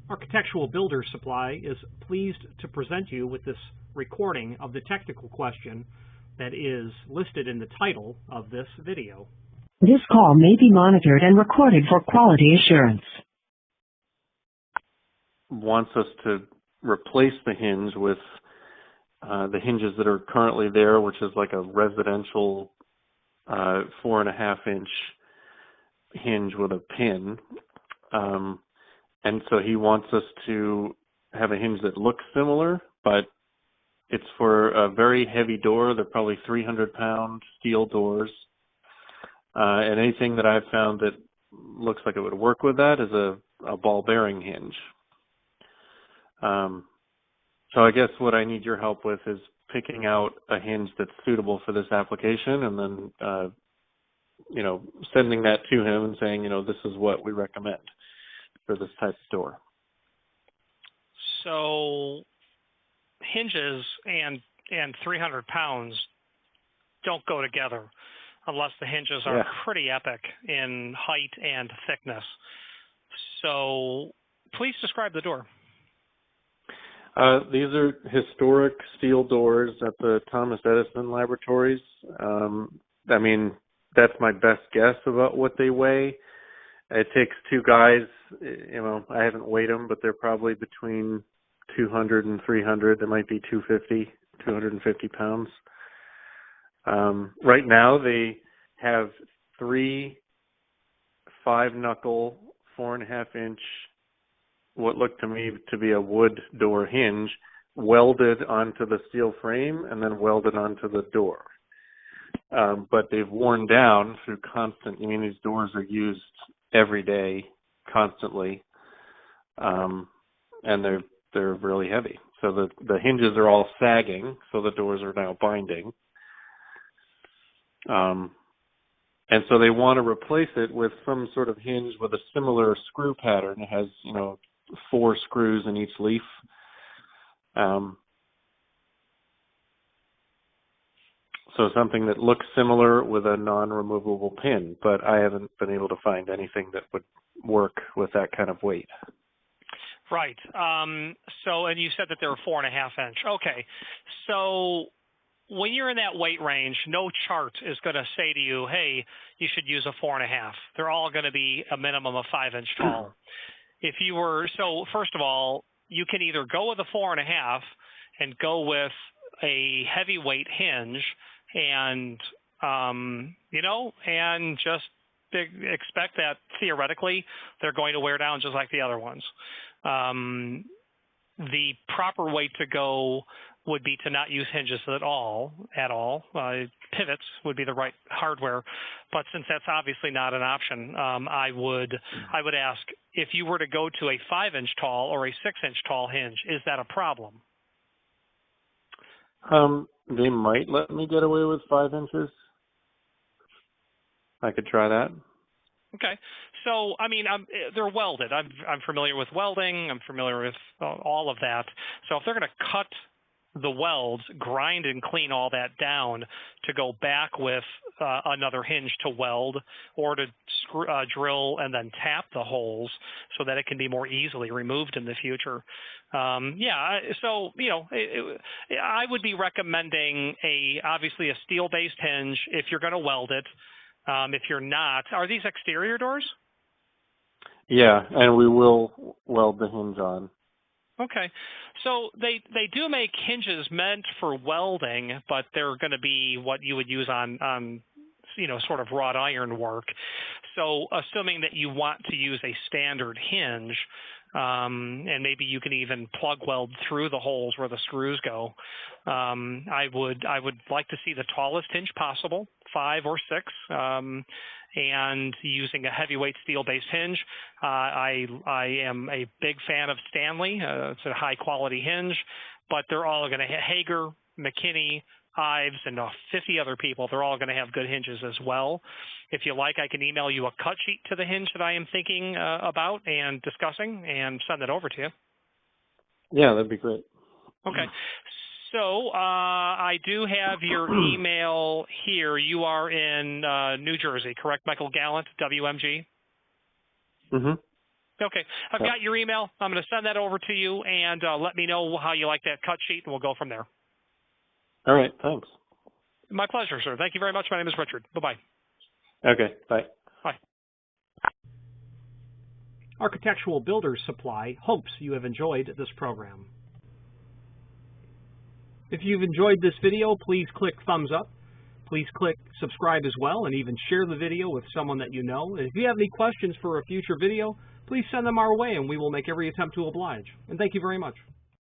Architectural Builder Supply is pleased to present you with this recording of the technical question that is listed in the title of this video. This call may be monitored and recorded for quality assurance. Wants us to replace the hinge with the hinges that are currently there, which is like a residential 4.5-inch hinge with a pin. And so he wants us to have a hinge that looks similar, but it's for a very heavy door. They're probably 300-pound steel doors. And anything that I've found that looks like it would work with that is a ball bearing hinge. So I guess what I need your help with is picking out a hinge that's suitable for this application, and then, sending that to him and saying, this is what we recommend for this type of door. So hinges and 300 pounds don't go together unless the hinges are pretty epic in height and thickness. So please describe the door. These are historic steel doors at the Thomas Edison laboratories. That's my best guess about what they weigh. It takes two guys, I haven't weighed them, but they're probably between 200 and 300. They might be 250 pounds. Right now they have 3 5-knuckle, 4.5-inch, what looked to me to be a wood door hinge, welded onto the steel frame and then welded onto the door. But they've worn down through these doors are used every day, constantly, and they're really heavy. So the hinges are all sagging, so the doors are now binding. And so they want to replace it with some sort of hinge with a similar screw pattern. It has, 4 screws in each leaf. So something that looks similar with a non-removable pin, but I haven't been able to find anything that would work with that kind of weight. Right. And you said that they were 4.5 inch. Okay. So when you're in that weight range, no chart is going to say to you, hey, you should use a 4.5. They're all going to be a minimum of 5 inch tall. First of all, you can either go with a 4.5 and go with a heavyweight hinge and, and just expect that theoretically they're going to wear down just like the other ones. The proper way to go would be to not use hinges at all. Pivots would be the right hardware, but since that's obviously not an option, I would ask if you were to go to a 5-inch tall or a 6-inch tall hinge, is that a problem? They might let me get away with 5 inches. I could try that. Okay. So, they're welded. I'm familiar with welding. I'm familiar with all of that. So if they're going to cut the welds, grind and clean all that down to go back with another hinge to weld or to drill and then tap the holes so that it can be more easily removed in the future. I would be recommending obviously a steel-based hinge if you're going to weld it. If you're not, are these exterior doors? Yeah, and we will weld the hinge on. Okay. So they do make hinges meant for welding, but they're going to be what you would use on sort of wrought iron work. So assuming that you want to use a standard hinge, and maybe you can even plug weld through the holes where the screws go, I would like to see the tallest hinge possible, 5 or 6, and using a heavyweight steel-based hinge. I am a big fan of Stanley. It's a high-quality hinge, but they're all going to Hager, McKinney, Ives, and 50 other people. They're all going to have good hinges as well. If you like, I can email you a cut sheet to the hinge that I am thinking about and discussing and send it over to you. Yeah, that'd be great. Okay. So I do have your email here. You are in New Jersey, correct, Michael Gallant, WMG? Mm-hmm. Okay. I've got your email. I'm going to send that over to you, and let me know how you like that cut sheet, and we'll go from there. All right. Thanks. My pleasure, sir. Thank you very much. My name is Richard. Bye-bye. Okay. Bye. Bye. Architectural Builders Supply hopes you have enjoyed this program. If you've enjoyed this video, please click thumbs up. Please click subscribe as well, and even share the video with someone that you know. And if you have any questions for a future video, please send them our way, and we will make every attempt to oblige. And thank you very much.